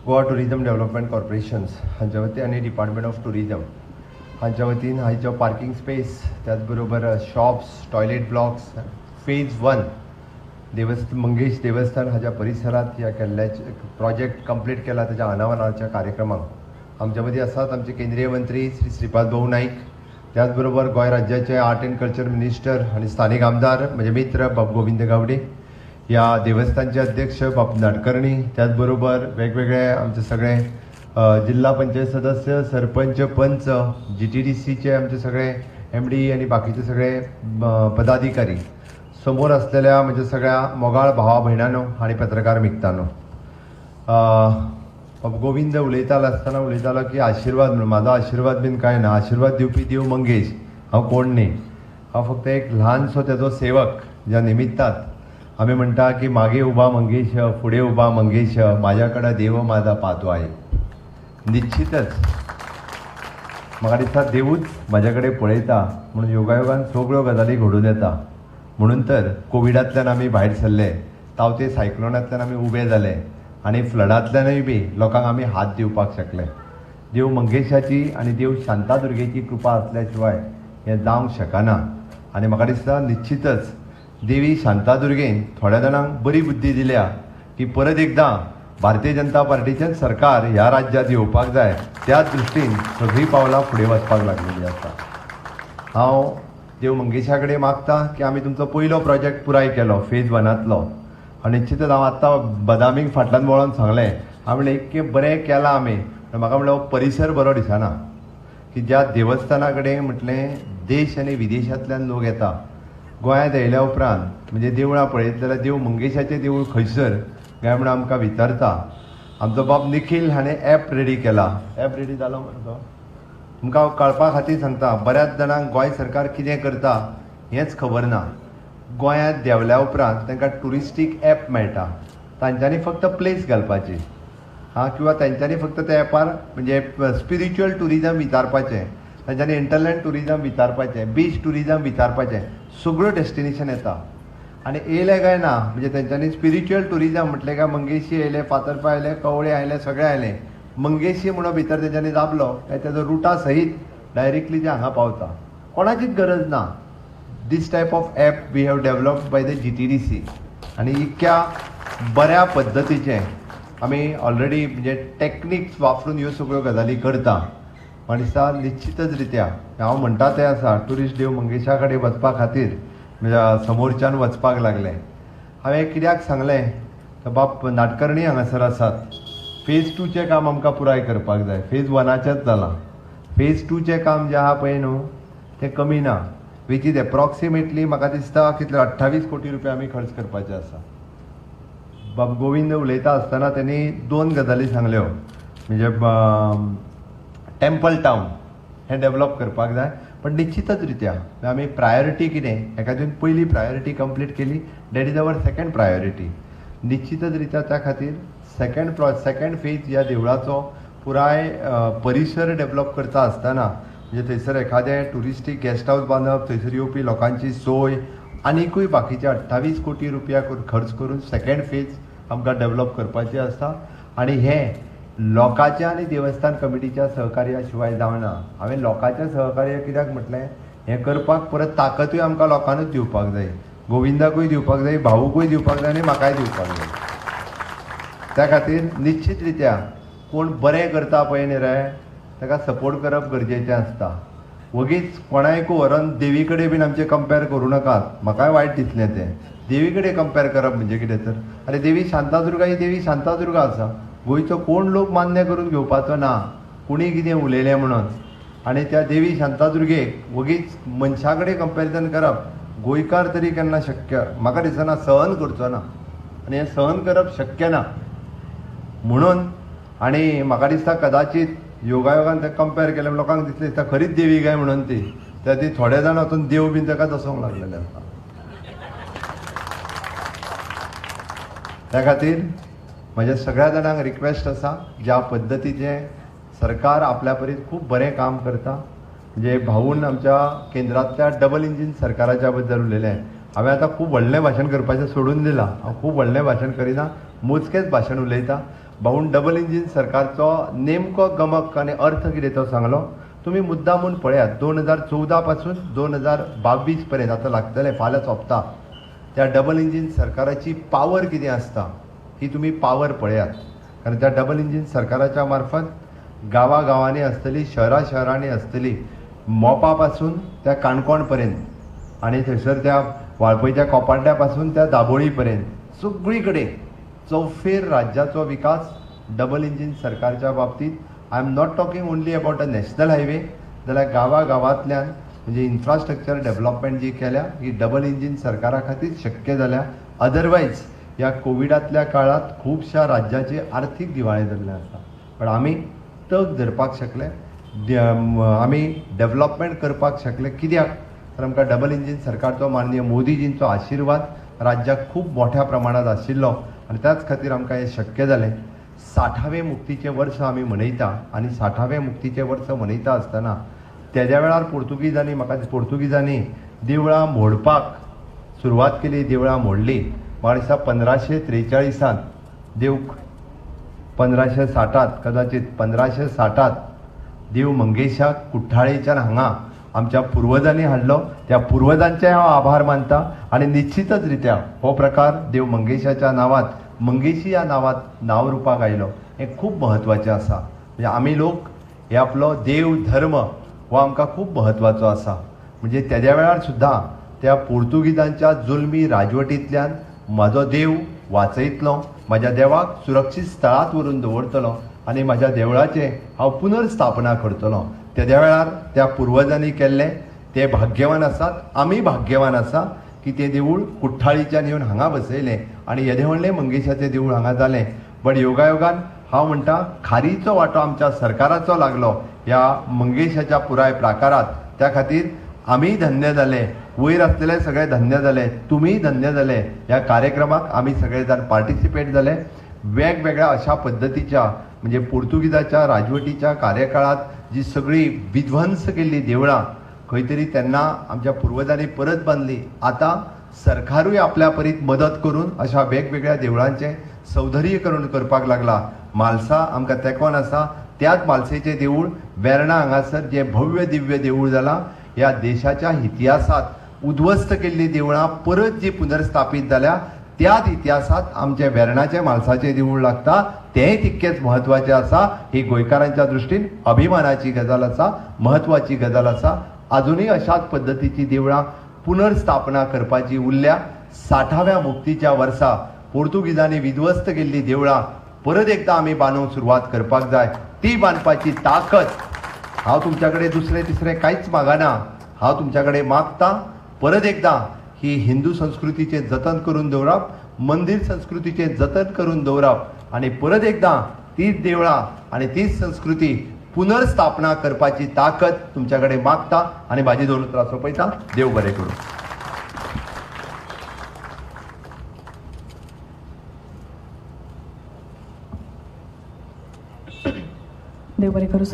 Goa tourism development corporations हांच्या वतीन आनी डिपार्टमेंट ऑफ टुरिजम हांच्या वतीन हांचो पार्किंग स्पेस त्याचबरोबर shops toilet blocks phase 1 Mangesh देवस्थान हाच्या परिसरात ह्या केल्ल्याचे प्रोजेक्ट कंप्लीट केला त्याच्या अनावरणाच्या कार्यक्रमाक आमच्या मदीं आसात आमचे केंद्रीय मंत्री श्री श्रीपाद भाऊ नाईक, त्याचबरोबर गोंय राज्याचे आर्ट एंड कल्चर मिनिस्टर आणि स्थानिक आमदार म्हजे मित्र बाब गोविंद गावडे, या देवस्थानचे अध्यक्ष बाब नाडकर्णी, त्याचबरोबर वेगवेगळे आमचे सगळे जिल्हा पंचायत सदस्य, सरपंच, पंच, GTDCचे आमचे सगळे MD आणि बाकीचे सगळे पदाधिकारी, समोर असलेल्या म्हणजे सगळ्या मोगाळ भावा भयणांनो आणि पत्रकार मित्रांनो, गोविंद उलयतालो की आशीर्वाद म्हणून माझा आशीर्वाद बीन काय ना, आशीर्वाद दिवपी देव मंगेश हांव कोण न्ही, हांव फक्त एक ल्हानसो तेजो सेवक, ज्या निमित्तात आम्ही म्हणटा की मागे उभा मंगेश, पुढे उभा मंगेश, माझ्याकडे देव माझा पाहतो आहे. निश्चितच म्हाका दिसता देवूच माझ्याकडे पळयता म्हणून योगायोगान सगळ्यो गजाली घडून येता. म्हणून तर कोविडांतल्यान आमी भायर सरले, तावते सायक्लोनांतल्यान आमी उबे जाले आनी फ्लडांतल्यानूय बी लोकांक आमी हात दिवपाक शकले. देव मंगेशाची आनी देव शांतादुर्गेची कृपा असल्या शिवाय हें जावंक शकना. आनी म्हाका दिसता निश्चितच देवी शांतादुर्गेन थोड्या जाणांक बरी बुद्धी दिल्या की परत एकदां भारतीय जनता पार्टीचें सरकार ह्या राज्यांत येवपाक जाय, त्या दृश्टीन सगळीं पावलां फुडें वचपाक लागलेलीं आसा. हांव देव मंगेशा कडेन मागता की आमी तुमचो पयलो प्रोजेक्ट पुराय केलो फेज 1तलो, आनी निश्चितच हांव आत्तां बदामीक फाटल्यान वळोन सांगलें, हांव म्हणलें इतकें बरें केलां आमी, म्हाका म्हणलें हो परिसर बरो दिसना की ज्या देवस्थाना कडेन म्हटलें देश आनी विदेशांतल्यान लोक येता. गोंयांत येयल्या उपरांत म्हणजे देवळां पळयत जाल्यार देव मंगेशाचें देवूळ खंयसर काय म्हणून आमकां विचारता. आमचो बाब निखील हाणें ॲप रेडी केला. ॲप रेडी जालो मरे तो? तुमकां कळपा खातीर सांगता, बऱ्याच जाणांक गोंय सरकार कितें करता हेंच खबर ना. गोंयांत देवल्या उपरांत तांकां टुरिस्टीक ॲप मेळटा, तांच्यांनी फक्त प्लेस घालपाची किंवा तांच्यांनी फक्त त्या ॲपार म्हणजे स्पिरिच्युअल टुरिजम विचारपाचें, तांच्यांनी इंटरलँड टुरिजम विचारपाचें, बीच टुरिजम विचारपाचें, सगळ्यो डेस्टिनेशन येता. आनी येयले काय ना म्हणजे तांच्यांनी स्पिरिच्युअल टुरिजम म्हटलें काय मंगेशी येयले, फातर्पा आयले, कवळे आयले, सगळे आयले. मंगेशी म्हणून भितर तेच्यांनी दाबलो काय तेजो रुटा सहीत डायरेक्टली ते हांगा पावता. कोणाचीच गरज ना. This type of app we have developed by the GTDC. आनी इतक्या बऱ्या पद्दतीचें आमी ऑलरेडी म्हणजे टॅक्निक्स वापरून ह्यो सगळ्यो गजाली करता. म्हाका दिसता निश्चितच रित्या हांव म्हणटा तें आसा, ट्युरिस्ट देव मंगेशा कडेन वचपा खातीर म्हणजे समोरच्यान वचपाक लागलें. हांवें कित्याक सांगलें तर बाब नाडकर्णी हांगासर आसात, फेज 2चें काम आमकां पुराय करपाक जाय. फेज 1चेंच जालां. फेज 2चें काम जें आहा पळय न्हू तें कमी ना, वीच इज एप्रॉक्सिमेटली म्हाका दिसता कितले 28 कोटी रुपया आमी खर्च करपाचे आसा. बाब गोविंद उलयता आसतना तेणी 2 गजाली सांगल्यो, म्हणजे टेम्पल टावन हें डेवलप करपाक जाय. पण निश्चितच रित्या आमी प्रायोरिटी कितें हेका तुवें पयली प्रायोरिटी कंप्लीट केली, that is our second priority. निश्चितच रित्या त्या खातीर सेकंड फेज ह्या देवळाचो पुराय परिसर डेवलप करता आसतना म्हणजे थंयसर एखादें टुरिस्टीक गेस्ट हावस बांदप, थंयसर येवपी लोकांची सोय आनीकूय बाकीचे 28 कोटी रुपया खर्च करून सेकंड फेज आमकां डेवलप करपाचें आसा. आनी हें लोकांच्या आनी देवस्थान कमिटीच्या सहकार्या शिवाय जावना. हांवें लोकांचें सहकार्य कित्याक म्हटलें, हें करपाक परत ताकतूय आमकां लोकांनूच दिवपाक जाय, गोविंदाकूय दिवपाक जाय, भाऊकूय दिवपाक जाय आनी म्हाकाय दिवपाक जाय. त्या खातीर निश्चित रित्या कोण बरें करता पळय न्ही रे ताका सपोर्ट करप गरजेचें आसता. वगीच कोणायकूय व्हरोन देवी कडेन बीन आमचें कंपेर करूं नाकात. म्हाकाय वायट दिसलें तें. देवी कडेन कंपेर करप म्हणजे कितें तर, आरे देवी शांतादुर्गा ही देवी शांतादुर्गा आसा. गोंयचो कोण लोक मान्य करून घेवपाचो ना कुणी कितें उलयलें म्हणून. आनी त्या देवी शांतादुर्गेक वगीच मनशा कडेन कंपेरिजन करप गोंयकार तरी केन्ना शक्य म्हाका दिसना, सहन करचो ना. आनी हें सहन करप शक्य ना म्हणून. आनी म्हाका दिसता कदाचित योगायोगान तें कंपेर केलें लोकांक दिसलें दिसता खरीच देवी काय म्हणून ती थोडे जाण वचून देव बीन ताका दसोंक लागलेले आसा. त्या खातीर म्हज्या सगळ्या जाणांक रिक्वेस्ट आसा, ज्या पद्दतीचें सरकार आपल्या परीस खूब बरें काम करता. म्हणजे भाऊन आमच्या केंद्रांतल्या डबल इंजीन सरकाराच्या बद्दल उलयलें. हांवें आतां खूब व्हडलें भाशण करपाचें सोडून दिलां. हांव खूब व्हडलें भाशण करिना, मोजकेंच भाशण उलयतां. भाऊन डबल इंजिन सरकारचो नेमको गमक आनी अर्थ कितें तो सांगलो. तुम्ही मुद्दामून पळयात 2014 पासून 2022 पर्यंत आतां लागतले फाल्यां सोंपता त्या डबल इंजिन सरकाराची पावर कितें आसता ही तुम्ही पावर पळयात. कारण त्या डबल इंजिन सरकाराच्या मार्फत गांवांनी आसतली शहरांनी आसतली मोपा पासून त्या काणकोण पर्यंत आनी थंयसर त्या वाळपयच्या कोपाड्ड्या पासून त्या दाबोळी पर्यंत सगळी कडेन चौफेर राज्याचो विकास डबल इंजिन सरकारच्या बाबतीत. I am not talking only about a national highway, जाल्यार गांवांतल्यान म्हणजे इन्फ्रास्ट्रक्चर डेव्हलपमेंट जी केल्या ही डबल इंजिन सरकारा खातीर शक्य जाल्या. अदरवायज ह्या कोविडांतल्या काळात खुबशा राज्याची आर्थीक दिवाळे जाल्लें आसा. पण आमी तग धरपाक शकले, आमी डेव्हलपमेंट करपाक शकले. कित्याक तर आमकां डबल इंजिन सरकारचो माननीय मोदीजींचो आशिर्वाद राज्याक खूब मोठ्या प्रमाणात आशिल्लो आनी त्याच खातीर आमकां हें शक्य जालें. 60वें मुक्तीचें वर्स आमी मनयता आनी 60वें मुक्तीचें वर्स मनयता आसतना तेद्या वेळार पोर्तुगीजांनी देवळां मोडपाक सुरवात केली, देवळां मोडली. म्हाका दिसता 1543 देव 1560 कदाचित 1560 देव मंगेशाक कुठ्ठाळेच्यान हांगा आमच्या पुर्वजांनी हाडलो. त्या पुर्वजांचे हांव आभार मानता आनी निश्चितच रित्या हो प्रकार देव मंगेशाच्या नांवांत मंगेशी ह्या नांवांत नांव रुपाक आयलो हें खूब म्हत्वाचें आसा. म्हणजे आमी लोक हे आपलो देव धर्म हो आमकां खूब म्हत्वाचो आसा. म्हणजे तेद्या वेळार सुद्दां त्या पुर्तुगीजांच्या जुल्मी राजवटींतल्यान म्हाजो देव वाचयतलो, म्हाज्या देवाक सुरक्षीत स्थळांत व्हरून दवरतलो आनी म्हाज्या देवळाचें हांव पुनर्स्थापना करतलो. तेद्या वेळार त्या पुर्वजांनी केल्लें ते भाग्यवान आसात. आमी भाग्यवान आसा की तें देवूळ कुठ्ठाळीच्यान येवन हांगा बसयलें आनी येदें व्हडलें मंगेशाचें देवूळ हांगा जालें. बट योगायोगान हांव म्हणटा खारीचो वांटो आमच्या सरकाराचो लागलो ह्या मंगेशाच्या पुराय प्राकारांत. त्या खातीर आमी धन्य जाले, वयर आसलेले सगळे धन्य जाले, तुमीय धन्य जाले. ह्या कार्यक्रमाक आमी सगळे जाण पार्टिसिपेट जाले. वेगवेगळ्या अशा पद्दतीच्या म्हणजे पुर्तुगीजाच्या राजवटीच्या कार्यकाळात जी सगळी विध्वंस केल्ली देवळां खंय तरी तेन्ना आमच्या पुर्वजांनी परत बांदली. आतां सरकारूय आपल्या परीत मदत करून अशा वेगवेगळ्या देवळांचें सौंदर्यीकरण करपाक लागला. म्हालसा आमकां तेंकोन आसा, त्याच म्हालसेचें देवूळ वेर्णा हांगासर जें भव्य दिव्य देवूळ जालां. ह्या देशाच्या इतिहासांत उद्ध्वस्त केल्लीं देवळां परत जी पुनर्स्थापीत जाल्या त्याच इतिहासांत आमचें वेर्णाचें म्हालसाचें देवूळ लागता. तेंय तितकेंच म्हत्वाचें आसा. ही गोंयकारांच्या दृश्टीन अभिमानाची गजाल आसा, म्हत्वाची गजाल आसा. अजुनूय अशाच पद्दतीची देवळां पुनर्स्थापना करपाची उरल्या. 60व्या मुक्तीच्या वर्सा पोर्तुगीजांनी विध्वस्त केल्लीं देवळां परत एकदां आमी बांदूंक सुरवात करपाक जाय. ती बांदपाची ताकद हांव तुमच्या कडेन दुसरें तिसरें कांयच मागना. हांव तुमच्या कडेन मागतां परत एकदां ही हिंदू संस्कृतीचें जतन करून दवरप, मंदिर संस्कृतीचें जतन करून दवरप आनी परत एकदां तीच देवळां आनी तीच संस्कृती पुनर्स्थापना करपाची ताकद तुमच्या कडेन मागता आनी म्हाजी 2 उतरां सोंपयता. देव बरें करूं. देव बरें करूं सर.